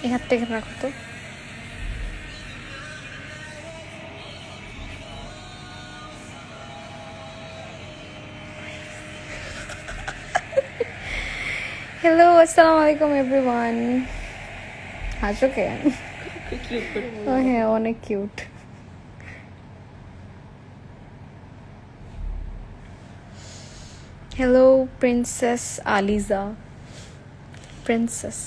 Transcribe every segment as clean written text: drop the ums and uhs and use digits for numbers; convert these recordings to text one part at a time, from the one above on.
এই হাতটা এখানে রাখো তো। হ্যালো, আসসালামু আলাইকুম এভরিওয়ান। হাসো কেন? হ্যাঁ, অনেক cute. Hello princess Aliza, princess.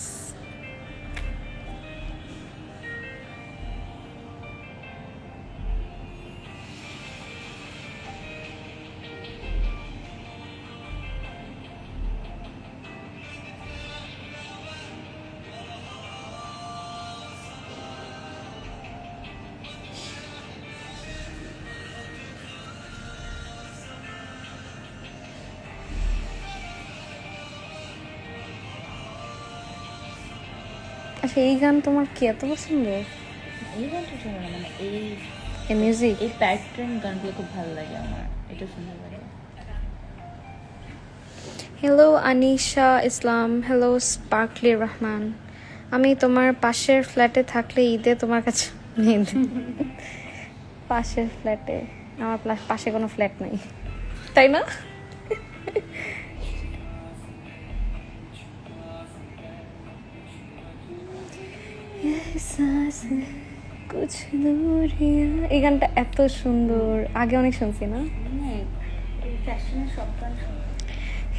আচ্ছা, এই গান তোমার কি এত পছন্দ? এই গানটা শোনো না, মানে এই মিউজিক, এই প্যাটার্ন গানগুলো খুব ভালো লাগে আমার, এটা সুন্দর লাগে। হ্যালো আনিশা ইসলাম, হ্যালো স্পার্কলি রহমান। আমি তোমার পাশের ফ্ল্যাটে থাকলে ঈদে তোমার কাছে নিয়ে দিই। পাশের ফ্ল্যাটে? আমার পাশে কোনো ফ্ল্যাট নেই, তাই না? এই গানটা এত সুন্দর, আগে অনেক শুনছি না?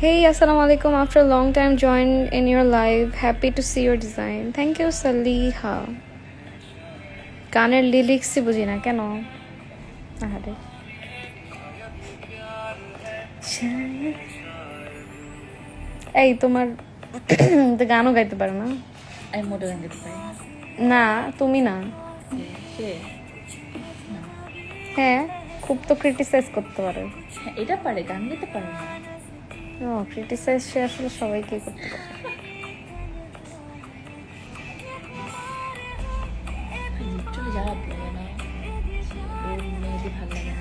Hey, assalamu alaikum. After a long time join in your live. Happy to see your design. Thank you, Saliha. গানের লিরিক্সই বুঝি না কেন? আহারে, এই তোমার তো গানও গাইতে পারো না? আমি মোটা গান গাইতে পারি না। না, তুমি না। সে হ্যাঁ, খুব তো ক্রিটিসাইজ করতে পারে। হ্যাঁ, এটা পারে, গান গাইতে পারে না। ও, ক্রিটিসাইজ সে আসলে সবাইকে করতে পারে। লিটারালি যারা বলে না ওর মেয়েদের ভালো লাগে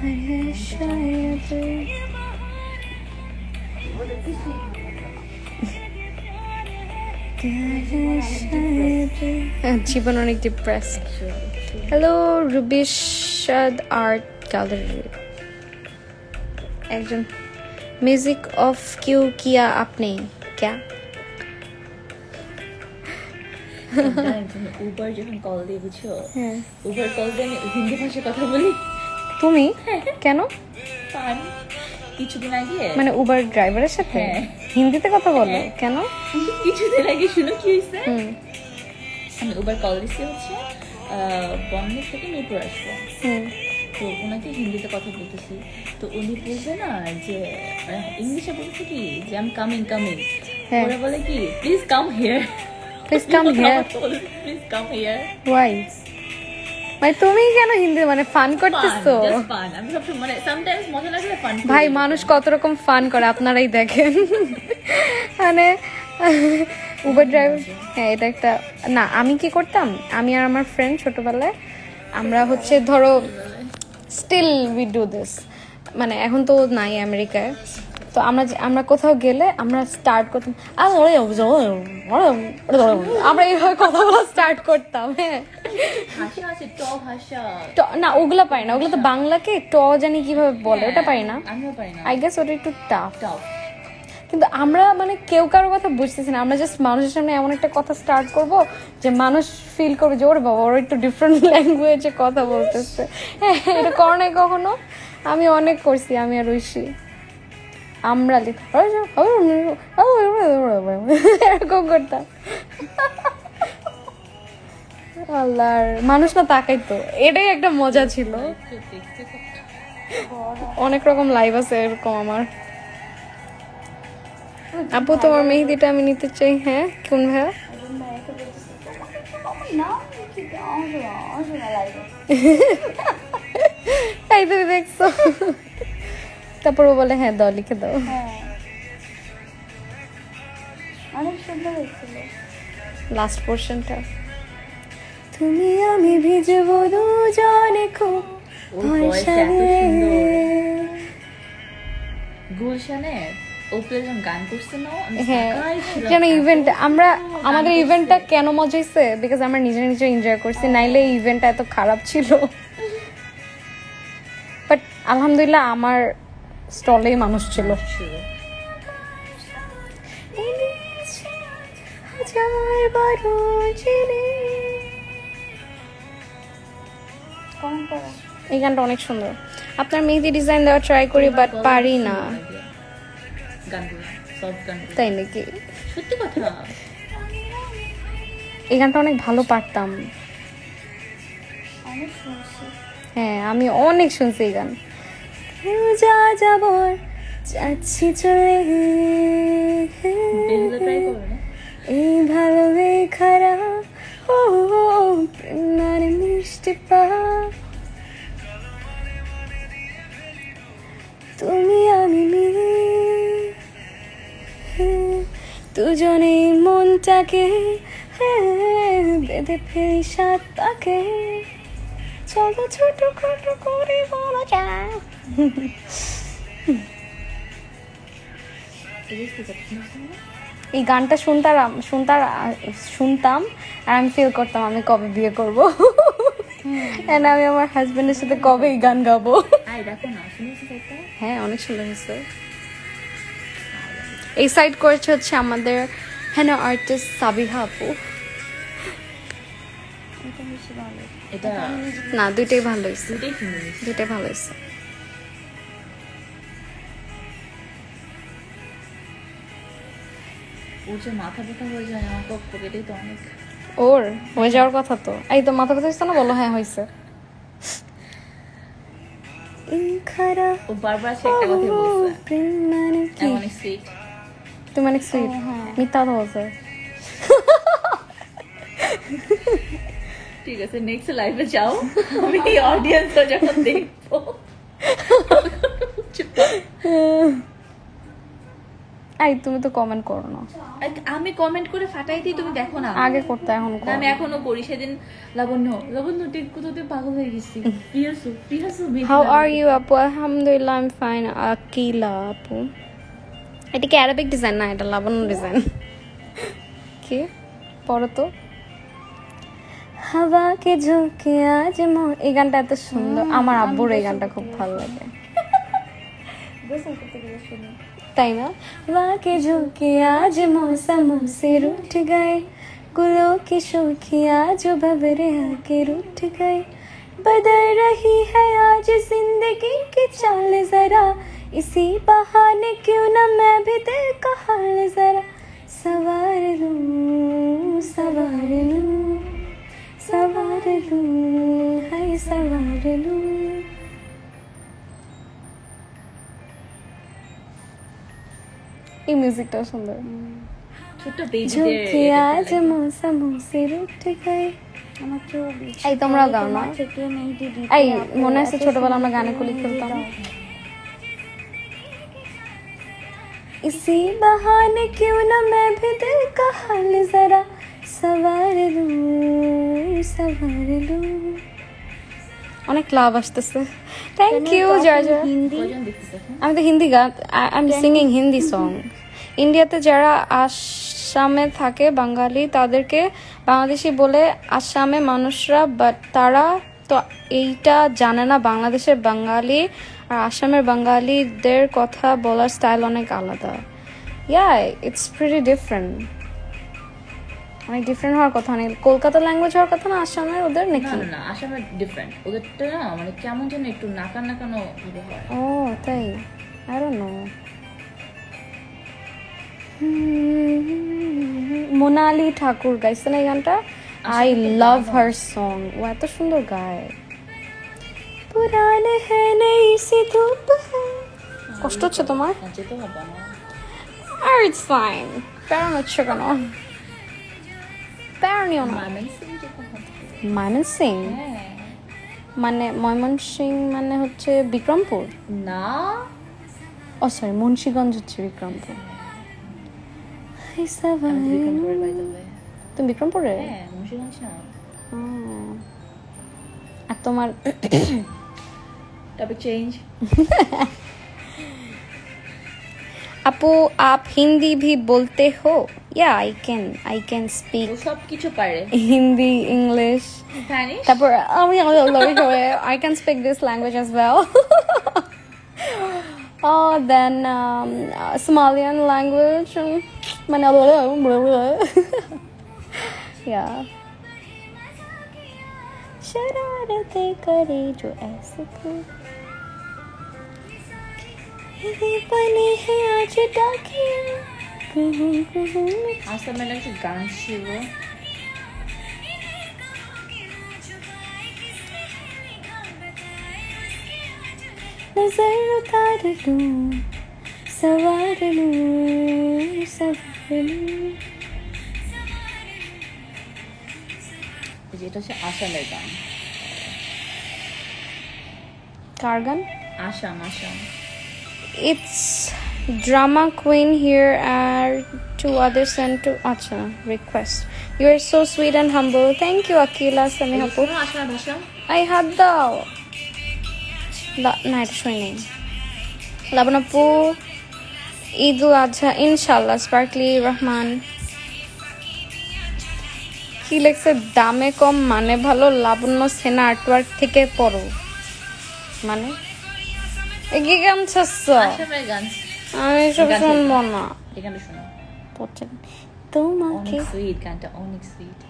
জীবন অনেক ডিপ্রেসড। হ্যালো রুবিশাদ আর্ট গ্যালারি। একজন म्यूजिक ऑफ क्यों किया आपने क्या? উবার যখন কল দিয়ে বুঝছো, হ্যাঁ, উবার কল দিয়ে আমি হিন্দি ভাষায় কথা বলি। তুমি কেন? ফান কিছুদিন আগে, মানে উবার ড্রাইভারের সাথে হ্যাঁ। হিন্দিতে কথা বলো কেন? কিছুদিন আগে শুনো কি হয়েছে। হুম আমি উবার কল দিচ্ছি হচ্ছে বন্যের থেকে মিরপুর আসবো, হুম তো ওনাকে হিন্দিতে কথা বলতেছি, তো উনি বলবে না যে ইংলিশে বলছে কি যে আই এম কামিং কামিং, হ্যাঁ। ওরা বলে কি please come here, please come here. Please come here. Why? মানে তুমি কেন হিন্দি মানে ফান করতেছো? ফান, আমি সবসময় মানে সামটাইমস মজা লাগলে ফান। ভাই, মানুষ কত রকম ফান করে আপনারাই দেখেন। মানে উবার ড্রাইভার, হ্যাঁ এটা একটা না। আমি কি করতাম, আমি আর আমার ফ্রেন্ড ছোটবেলায় আমরা হচ্ছে ধরো স্টিল উই ডু দিস, মানে এখন তো নাই আমেরিকায়, তো আমরা কোথাও গেলে আমরা স্টার্ট করতাম, আমরা এইভাবে কথা বলা স্টার্ট করতাম। হ্যাঁ, ভাষা আছে ট ভাষা, না ওগুলা পারি না, ওগুলো তো বাংলাকে ট জানি কিভাবে বলে, ওটা পারি না। আমিও পারি না, আই গেস ওটা একটু টাফ। টাফ। কিন্তু আমরা মানে কেউ কারোর কথা বুঝতেছি না, আমরা জাস্ট মানুষের সামনে এমন একটা কথা স্টার্ট করব যে মানুষ ফিল করবে যে ওর বাবা ওর একটু ডিফারেন্ট ল্যাঙ্গুয়েজে কথা বলতেছে। হ্যাঁ, এটা করো নাই কখনো? আমি অনেক করছি, আমি আর ঐশী। আমরা এরকম করতাম। আল্লাহর মানুষ না তাকাইতো, এটাই একটা মজা ছিল। অনেক রকম লাইভ আছে এরকম আমার। আপু তোমার মেহেদিটা আমি নিতে চাই। হ্যাঁ, কোন ভাইয়া? তাই তুমি দেখছো? তারপর ও বলে হ্যাঁ দাও, লিখে দাও। অনেক সুন্দর হয়েছিল লাস্ট পোর্শনটা। তুমি আমি ভিজবো দুজনে খুব ওর ভয়েস এত সুন্দর। গুলশানে ওপরে যখন গান করছে না আমি হ্যাঁ তাকাই ছিলাম, যেন এত ইভেন্ট আমরা সুন্দর আমাদের গান ইভেন্টটা করছে। কেন মজা হয়েছে বিকজ আমরা নিজে নিজে এনজয় করছি নাইলে এই ইভেন্টটা এত খারাপ ছিল বাট আলহামদুলিল্লাহ আমার স্টলেই মানুষ ছিল ছিল। কমেন্ট করো। এই গানটা অনেক সুন্দর আপনার মেহেদি ডিজাইন দেওয়া ট্রাই করি বাট গলা পারি সুন্দর না লাগে। গানগুলো সব গানগুলো তাই নাকি সত্যি কথা। এই গানটা অনেক ভালো পারতাম অনেক শুনছি। হ্যাঁ আমি অনেক শুনছি এই গান যা যাবর যাচ্ছি চলে বেহুলা ট্রাই করো না। এই ভালো এই খারাপ ও প্রেমার মিষ্টি পা তুমি আমি মিলে দুজনে মনটাকে বেঁধে ফেলি সাত পাকে চলো ছোট ছোট করে বলা যায় এই যে কথা শুনছো না? এই গানটা শুনতাম আর আমি ফিল করতাম আমি কবে বিয়ে করব এন্ড আমি আমার হাজবেন্ডের সাথে কবে এই গান গাবো আই দেখো না শুনেছি একটা হ্যাঁ অনেক সুন্দর হয়েছে এই সাইড করেছে হচ্ছে আমাদের হেনা আর্টিস্ট সাবিহা আপু এটা বেশি ভালো। এটা না দুইটাই ভালো হয়েছে দুটোই ফিনিশ। দুইটাই ভালো হয়েছে ওর যে মাথা ব্যথা হয়ে যায় আমার পক্ষে এটাই তো অনেক। ওর হয়ে যাওয়ার কথা তো এই তো মাথা কথা হয়েছে না বলো হ্যাঁ হয়েছে ও বারবার সে একটা কথা বলছে মানে কি এমন সুইট। তুমি অনেক সুইট হ্যাঁ। মিথ্যা কথা বলছে ঠিক আছে নেক্সট লাইভে যাও আমি অডিয়েন্স যখন দেখবো এই তুমি তো কমেন্ট করো না আমি কমেন্ট করে ফাটাই দিই তুমি দেখো না। আগে করতে এখন না, করো আমি এখনো করি। সেদিন লাবণ্য ঠিক কোথাতে পাগল হয়ে গেছি। প্রিয়াসু হাউ আর ইউ আপু আলহামদুলিল্লাহ আই এম ফাইন আকিলা আপু এটা কি অ্যারাবিক ডিজাইন না এটা লাবণ্য ডিজাইন কি পড়ো তো হাওয়া কে ঝোঁকে আজ এই গানটা এত সুন্দর আমার আব্বুর এই গানটা খুব ভালো লাগে গোসল করতে গেলে শুনি। তাই না हवा के झोंके आज मौसम से रूठ गए गुलों की शोखियाँ जो भंवरे आके रूठ गए बदल रही है आज जिंदगी की चाल जरा इसी बहाने क्यों ना मैं भी दिल का हाल जरा सवार लूं सवार लूं सवार लूं हाय सवार लूं এই মিউজিকটাও সুন্দর ছোট ঝোঁকে আজ মৌসম से रूठ गए আমার কেউ এই তোমরাও গাও না থেকে মেহেদি দিতে এই আপু, মনে আছে এত ছোটবেলা আমরা সুন্দর গানে কলি মেহেদি খেলতাম দাও। इसी बहाने क्यों ना मैं भी दिल का हाल जरा सवार लूं অনেক লাভ আসতেছে থ্যাংক ইউ জর্জা হিন্দি কজন দেখতেছে এখন? আমি তো হিন্দি গান I am singing Hindi song ইন্ডিয়াতে যারা আসামে থাকে বাঙালি তাদেরকে বাংলাদেশি বলে আসামে মানুষরা বাট তারা তো এইটা জানে না বাংলাদেশের বাঙালি আর আসামের বাঙালিদের কথা বলার স্টাইল অনেক আলাদা ইয়া ইটস প্রিটি ডিফারেন্ট অনেক ডিফারেন্ট হওয়ার কথা নেই কলকাতা ল্যাঙ্গুয়েজ হওয়ার কথা না আসামের ওদের না নাকি না না আসামের ডিফারেন্ট ওদেরটা না মানে কেমন যেন একটু নাকানো ভাবে হয়। ও তাই আই ডোন্ট নো মোনালি ঠাকুর গাইছে না এই গানটা আই লাভ হার সং ও এত সুন্দর গায় পুরানে হ্যাঁ নেই সি ধূপ হ্যাঁ কষ্ট হচ্ছে তোমার না, যেতে হবে না। আর ইটস ফাইন প্যারন হচ্ছে কেন প্যারনিও না ময়মনসিং যেতে হবে। ময়মনসিং হ্যাঁ। মানে ময়মনসিং মানে হচ্ছে বিক্রমপুর না ও সরি মুন্সিগঞ্জ হচ্ছে বিক্রমপুর আমি তো বিক্রমপুরের by the way। তুমি বিক্রমপুরে হ্যাঁ মুন্সিগঞ্জ না। আর তোমার টপিক চেঞ্জ। আপু आप हिंदी भी बोलते हो? Yeah, I can speak ও সব কিছু পারে। Hindi, English. স্প্যানিশ? তারপর I can speak this language as well. Oh, then Somalian language. মানে yeah. शरारतें करे जो ऐसे को ये बने हैं आज डाकिया আসামের একটা গান ছিল, नजर उतार लूं सवार लूं सवार लूं যেটা হচ্ছে আসামের গান। কার গান? Assam Assam. It's drama queen here are two others sent to acha request. You are so sweet and humble. Thank you Akila Sami Hapu. শোনো আসামের ভাষা? I had the না এটা শুনি নেই। লাবণ আপু ঈদুল আজহা ইনশাল্লাহ স্পার্কলি রহমান কি লেখছে দামে কম মানে ভালো লাবণ্য সেনা আর্টওয়ার্ক থেকে পড়ো মানে এগিয়ে গান ছাড়ছ আসামের গান। আমি সব গান শুনবো না এই গানটা শোনো, পড়ছেন তোমাকে অনেক সুইট গানটা, অনেক সুইট।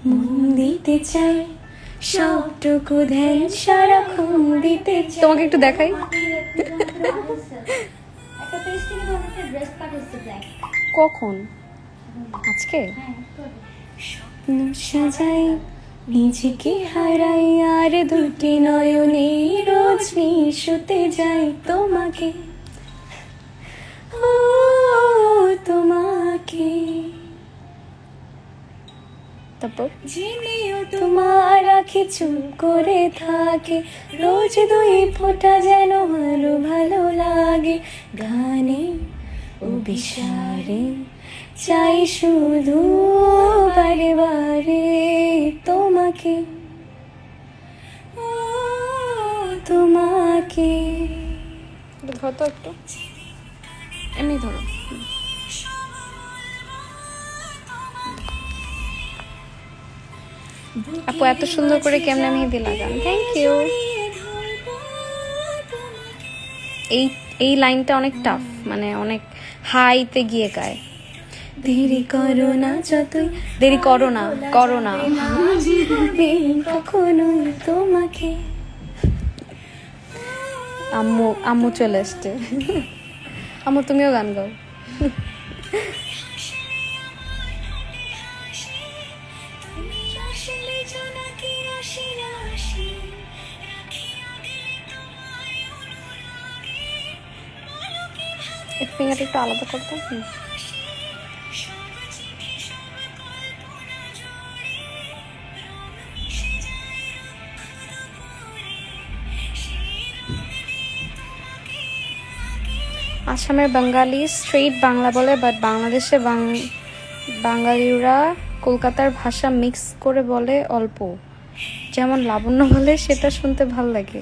মন দিতে চাই সবটুকু ধ্যান সারাক্ষণ দিতে চাই তোমাকে একটু দেখাই একটা পেজ থেকে তো আমাকে ড্রেস পাঠিয়েছে ব্ল্যাক। কখন আজকে স্বপ্ন সাজাই নিজেকে হারাই আর দুটি নয়নে রোজ নিশুতে যাই তোমাকে ও তোমাকে তারপর জেনেও তোমার আখি চুপ করে থাকে রোজ দুই ফোঁটা যেন আরো ভালো লাগে গানে ও বিষারে চাই শুধু বারে বারে তোমাকে ও তোমাকে ধরো তো একটু এমনি ধরো আপু এত সুন্দর করে কেমনে মেহেদি লাগান থ্যাংক ইউ এই লাইনটা অনেক টাফ মানে অনেক হাইতে গিয়ে গায় দেরি করো না যতই দেরি করো না কখনোই তোমাকে আম্মু চলে এসছে আম্মু তুমিও গান গাও ফিঙ্গারটা একটু আলাদা করতে আসামের বাঙালি স্ট্রেট বাংলা বলে বাট বাংলাদেশে বাঙালিরা কলকাতার ভাষা মিক্স করে বলে অল্প যেমন লাবণ্য বলে সেটা শুনতে ভাল লাগে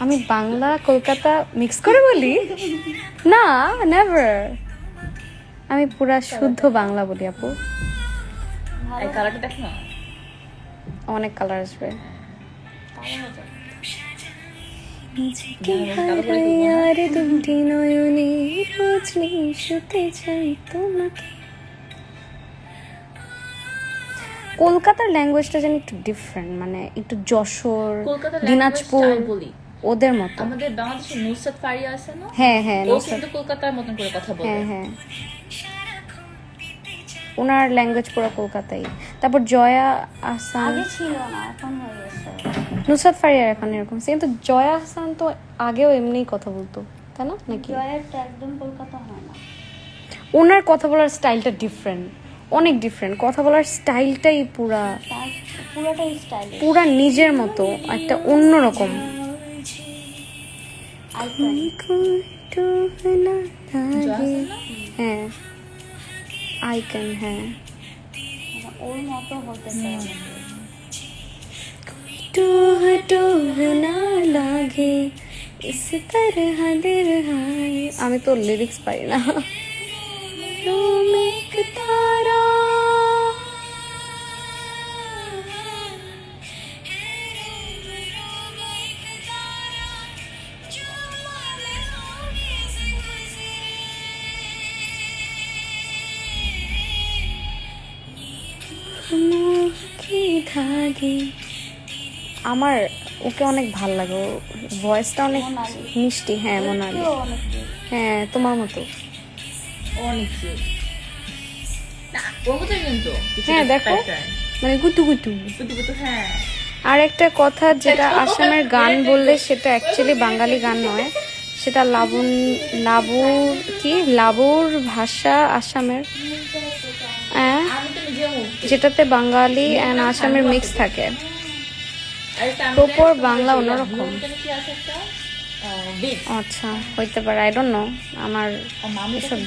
আমি বাংলা কলকাতা মিক্স করে বলি না নেভার আমি পুরা শুদ্ধ বাংলা বলি আপু এই কালারটা দেখ না, অনেক কালার আসবে কলকাতার ল্যাঙ্গুয়েজটা যেন একটু ডিফারেন্ট মানে একটু যশোর কলকাতার দিনাজপুর language আমি বলি। ওদের মতো আমাদের বাংলাদেশে নুসরাত ফারিয়া আছে না, হ্যাঁ হ্যাঁ ও কিন্তু কলকাতার মতন করে কথা বলে। হ্যাঁ হ্যাঁ ওনার ল্যাঙ্গুয়েজ পুরো কলকাতাই তারপর জয়া আহসান আগে ছিল না এখন হয়ে গেছে। নুসরাত ফারিয়ার এখন এরকম কিন্তু জয়া আহসান তো আগেও এমনিই কথা বলতো তাই না নাকি জয়েরটা একদম কলকাতা হয় না। ওনার কথা বলার স্টাইলটা ডিফারেন্ট অনেক ডিফারেন্ট কথা বলার স্টাইলটাই তার পুরোটাই স্টাইলিশ পুরা নিজের মতো একটা অন্যরকম হ্যাঁ আইকন হ্যাঁ ওর মতো হতে চায় লাগে इस तरह दिल है। আমি তো লিরিক্স পারি না। तुम एक तारा কি ধাগে। আমার ওকে অনেক ভাল লাগে, ওর ভয়েসটা অনেক মোনালি। মিষ্টি। হ্যাঁ মোনালি, কেউ অনেক cute। হ্যাঁ তোমার মতো। ও অনেক কিউট না ওর মতোই কিন্তু হ্যাঁ, দেখো। মানে গুতু গুতু। কিন্তু হ্যাঁ আর একটা কথা, যেটা আসামের গান বললে সেটা অ্যাকচুয়ালি বাঙালি গান নয়, সেটা লাবুর কি লাবুর ভাষা আসামের, হ্যাঁ, আমি তো নিজেও মুভি যেটাতে বাঙালি অ্যান্ড আসামের মিক্স থাকে। Proper বাংলা অন্যরকম। কি আছে একটা বিগ আচ্ছা, হইতে পারে, আই ডোন্ট নো। আমার মামি এসব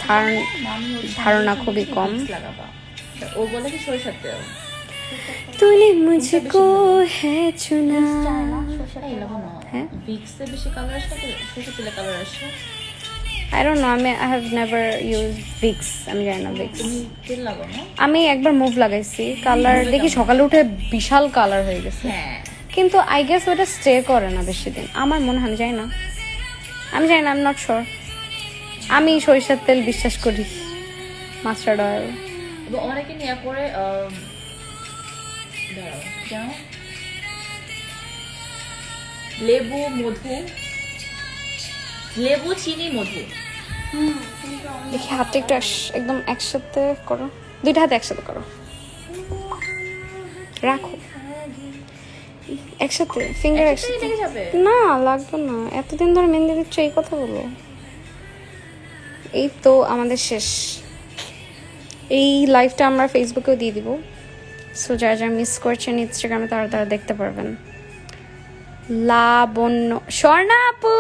মামি ধারণা খুবই কম। লাগাবা ও বলে কি সরিষার তেল तूने मुझको है चुना। চায় না সরষের এই তেল লাগানো ভালো। হ্যাঁ, ভিক্সে বেশি কালার আসে না সরিষার তেলে কালার আসে I don't know, I have never use Vicks, আমি জানি না ভিক্স। তুমি তেল লাগাও না আমি একবার মুভ লাগাইছি, কালার দেখি সকালে উঠে বিশাল কালার হয়ে গেছে, হ্যাঁ কিন্তু আই গেস ওটা স্টে করে না বেশি দিন, আমার মনে হয়। আমি জানি না, আমি নট শিওর। আমি সরিষার তেল বিশ্বাস করি, মাস্টার্ড অয়েল। এবং অনেকে নিয়ে করে দাঁড়াও কেন লেবু মধু লেবু চিনি মধু কিন্তু আমি দেখি হাতটা একটু একদম একসাথে করো, দুইটা হাতে একসাথে করো, রাখো একসাথে, ফিঙ্গার একসাথে। লেগে যাবে না লাগবে না, এতদিন ধরে মেহেন্দি দিচ্ছ, এই কথা বলো। এই তো আমাদের শেষ, এই লাইভটা আমরা ফেসবুকেও দিয়ে দিব, সো যারা যারা মিস করছেন ইনস্টাগ্রামে তারা দেখতে পারবেন। লাবণ্য স্বর্ণাপু